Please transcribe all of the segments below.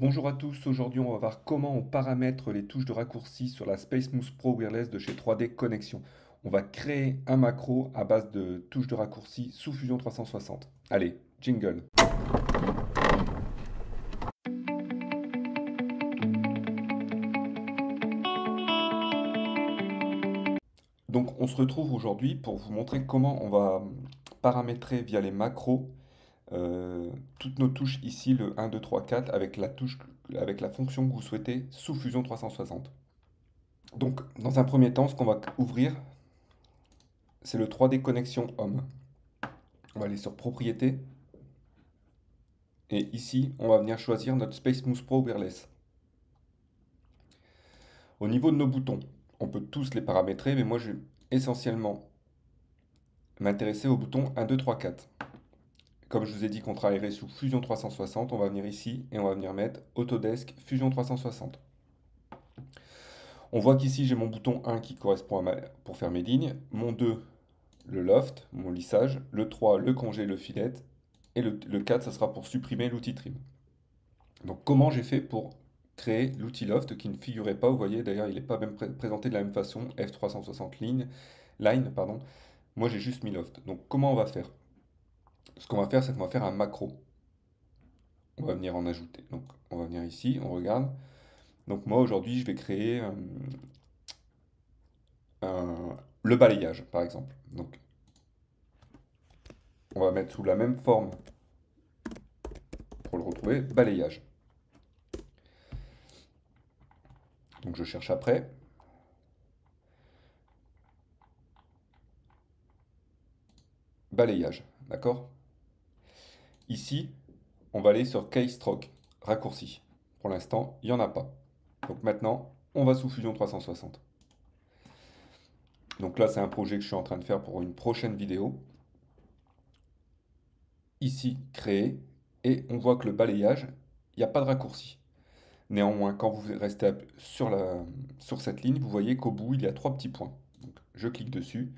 Bonjour à tous, aujourd'hui on va voir comment on paramètre les touches de raccourci sur la SpaceMoose Pro Wireless de chez 3D Connexion. On va créer un macro à base de touches de raccourci sous Fusion 360. Allez, jingle. Donc on se retrouve aujourd'hui pour vous montrer comment on va paramétrer via les macros toutes nos touches ici, le 1, 2, 3, 4, avec la fonction que vous souhaitez sous Fusion 360. Donc dans un premier temps, ce qu'on va ouvrir, c'est le 3D Connexion Home. On va aller sur Propriétés. Et ici, on va venir choisir notre SpaceMoose Pro Wireless. Au niveau de nos boutons, on peut tous les paramétrer, mais moi je vais essentiellement m'intéresser au bouton 1, 2, 3, 4. Comme je vous ai dit qu'on travaillerait sous Fusion 360, on va venir ici et on va venir mettre Autodesk Fusion 360. On voit qu'ici j'ai mon bouton 1 qui correspond pour faire mes lignes, mon 2 le loft, mon lissage, le 3 le congé, le filet, et le 4 ça sera pour supprimer l'outil trim. Donc comment j'ai fait pour créer l'outil loft qui ne figurait pas, vous voyez d'ailleurs il n'est pas même présenté de la même façon, F360 line, pardon. Moi j'ai juste mis loft. Donc comment on va faire? Ce qu'on va faire, c'est qu'on va faire un macro. On va venir en ajouter. Donc on va venir ici, on regarde. Donc moi aujourd'hui je vais créer le balayage par exemple. Donc on va mettre sous la même forme pour le retrouver, balayage. Donc je cherche après. Balayage, d'accord? Ici, on va aller sur Keystroke, raccourci. Pour l'instant, il n'y en a pas. Donc maintenant, on va sous Fusion 360. Donc là, c'est un projet que je suis en train de faire pour une prochaine vidéo. Ici, créer. Et on voit que le balayage, il n'y a pas de raccourci. Néanmoins, quand vous restez sur cette ligne, vous voyez qu'au bout, il y a 3 petits points. Donc, je clique dessus.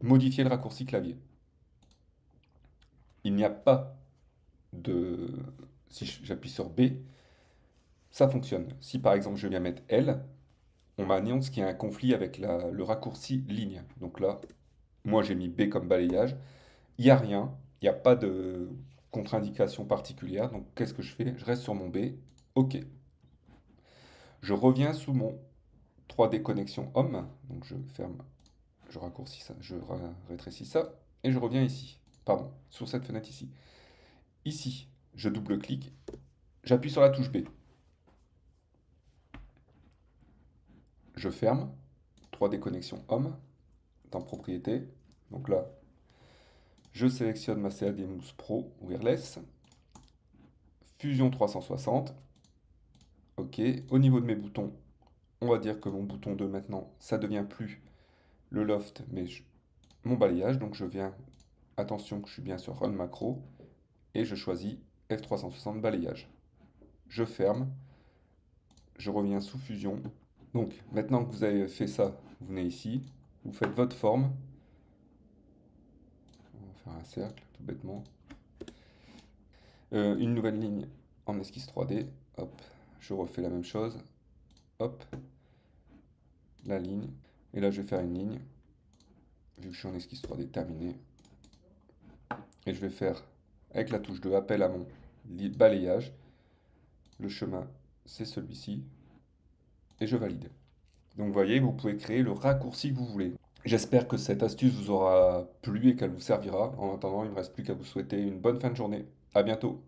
Modifier le raccourci clavier. Il n'y a pas de... Si j'appuie sur B, ça fonctionne. Si par exemple je viens mettre L, on m'annonce qu'il y a un conflit avec le raccourci ligne. Donc là, moi j'ai mis B comme balayage. Il n'y a rien, il n'y a pas de contre-indication particulière. Donc qu'est-ce que je fais? Je reste sur mon B. OK. Je reviens sous mon 3D Connexion Home. Donc je ferme, je raccourcis ça, je rétrécis ça. Et je reviens ici. Pardon, sur cette fenêtre ici. Ici, je double-clique. J'appuie sur la touche B. Je ferme. 3D Connexion Home. Dans Propriétés. Donc là, je sélectionne ma CAD-Mousse Pro Wireless. Fusion 360. OK. Au niveau de mes boutons, on va dire que mon bouton 2 maintenant, ça ne devient plus le loft, mais mon balayage. Donc je viens, attention que je suis bien sur Run Macro, et je choisis F360 balayage. Je ferme. Je reviens sous Fusion. Donc maintenant que vous avez fait ça, vous venez ici, vous faites votre forme. On va faire un cercle, tout bêtement. Une nouvelle ligne en esquisse 3D. Hop, je refais la même chose. Hop, la ligne. Et là, je vais faire une ligne. Vu que je suis en esquisse 3D, terminé. Et je vais faire, avec la touche de appel à mon balayage, le chemin, c'est celui-ci. Et je valide. Donc vous voyez, vous pouvez créer le raccourci que vous voulez. J'espère que cette astuce vous aura plu et qu'elle vous servira. En attendant, il ne me reste plus qu'à vous souhaiter une bonne fin de journée. À bientôt.